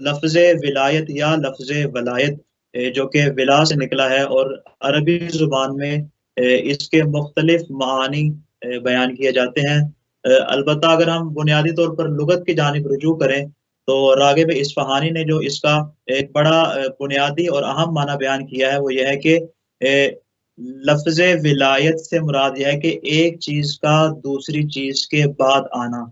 लफ्ज़ विलायत या लफ्ज़ वलायत जो कि विला से निकला है और अरबी ज़ुबान में इसके मुख्तलिफ़ मानी बयान किए जाते हैं। अलबत्ता अगर हम बुनियादी तौर पर लुगत की जानिब रुजू करें, तो राग़िब इस्फ़हानी ने जो इसका एक बड़ा बुनियादी और अहम माना बयान किया है, वो ये है कि लफ्ज़ विलायत से मुराद ये है कि एक चीज़ का दूसरी चीज़ के बाद आना।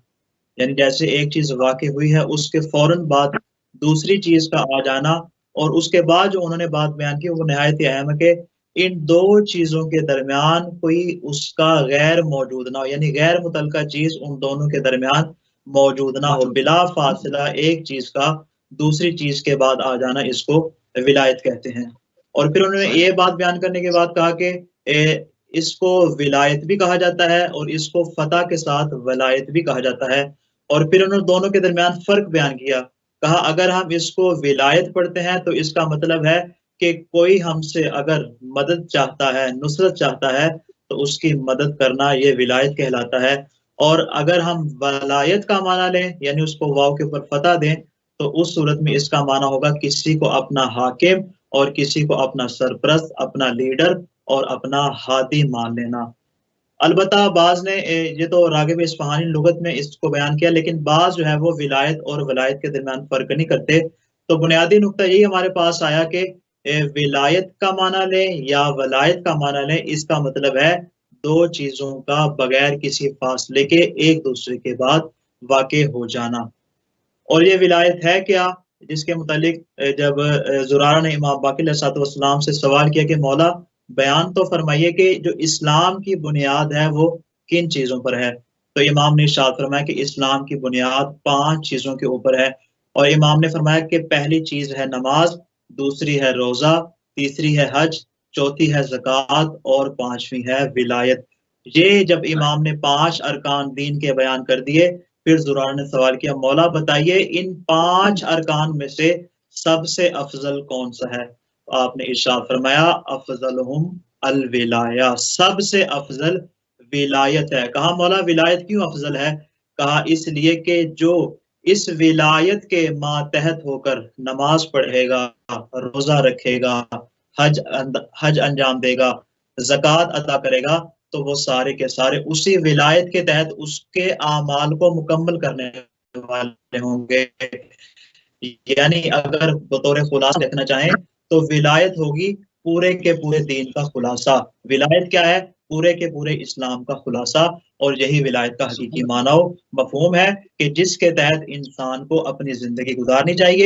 यानी जैसे एक चीज़ वाक़ई हुई है, उसके फ़ौरन बाद दूसरी चीज़ का आ जाना और उसके बाद जो उन्होंने बात बयान की वो निहायत ही अहम है कि इन 2 चीज़ों के दरमियान कोई उसका गैर मौजूद ना हो, यानी गैर मुतल्लका चीज़ उन दोनों के दरमियान मौजूद ना हो। बिला फ़ासिला एक चीज़ का दूसरी चीज़ के बाद आ जाना इसको विलायत कहते हैं। और फिर उन्होंने ये बात बयान करने के बाद कहा कि इसको विलायत भी कहा जाता है और इसको फ़तह के साथ वलायत भी कहा जाता है। और फिर उन्होंने दोनों के दरमियान फ़र्क बयान किया। कहा अगर हम इसको विलायत पढ़ते हैं तो इसका मतलब है कि कोई हमसे अगर मदद चाहता है, नुसरत चाहता है, तो उसकी मदद करना ये विलायत कहलाता है। और अगर हम वलायत का माना लें, यानी उसको वाव के ऊपर फ़तह दें, तो उस सूरत में इसका माना होगा किसी को अपना हाकिम और किसी को अपना सरपरस्त, अपना लीडर और अपना हादी मान लेना। अलबत्ता बाज़ ने ये तो राग़िब इस्फ़हानी लुग़त में इसको बयान किया, लेकिन बाज़ जो है वो विलायत और वलायत के दरमियान फ़र्क नहीं करते। तो बुनियादी नुक्ता यही हमारे पास आया कि विलायत का माना लें या वलायत का माना लें, इसका मतलब है 2 चीज़ों का बगैर किसी फ़ासले के एक-दूसरे के बाद वाक़ई हो जाना। और ये विलायत है क्या? जिसके मुतालिक जब ज़ुरारा ने इमाम बाक़िर अलैहिस्सलाम से सवाल किया कि मौला बयान तो फ़रमाइए कि जो इस्लाम की बुनियाद है वो किन चीज़ों पर है? तो इमाम ने इरशाद फ़रमाया कि इस्लाम की बुनियाद 5 चीज़ों के ऊपर है और इमाम ने फ़रमाया कि पहली चीज़ है नमाज़, दूसरी है रोज़ा, तीसरी है हज, चौथी है ज़कात और 5वीं है विलायत। ये जब इमाम ने 5 अरकान दीन के बयान कर दिए, फिर ज़ुरारा ने सवाल किया, मौला बताइए इन 5 अरकान में से सबसे अफ़ज़ल कौन-सा है? तो आपने इरशाद फ़रमाया अफ़ज़लुहुम अल-विलाया, सबसे अफ़ज़ल विलायत है। कहा मौला विलायत क्यों अफ़ज़ल है? कहा इसलिए कि जो इस विलायत के मातहत होकर नमाज़ पढ़ेगा, रोज़ा रखेगा, हज अंजाम देगा, ज़कात अता करेगा, तो वो सारे के सारे उसी विलायत के तहत उसके आमाल को मुकम्मल करने वाले होंगे। यानी अगर बतौर खुलासा देखना चाहें, तो विलायत होगी पूरे के पूरे दीन का खुलासा। विलायत क्या है? पूरे के पूरे इस्लाम का खुलासा और यही विलायत का हकीकी माना मफ़हूम है कि जिसके तहत इंसान को अपनी ज़िंदगी गुज़ारनी चाहिए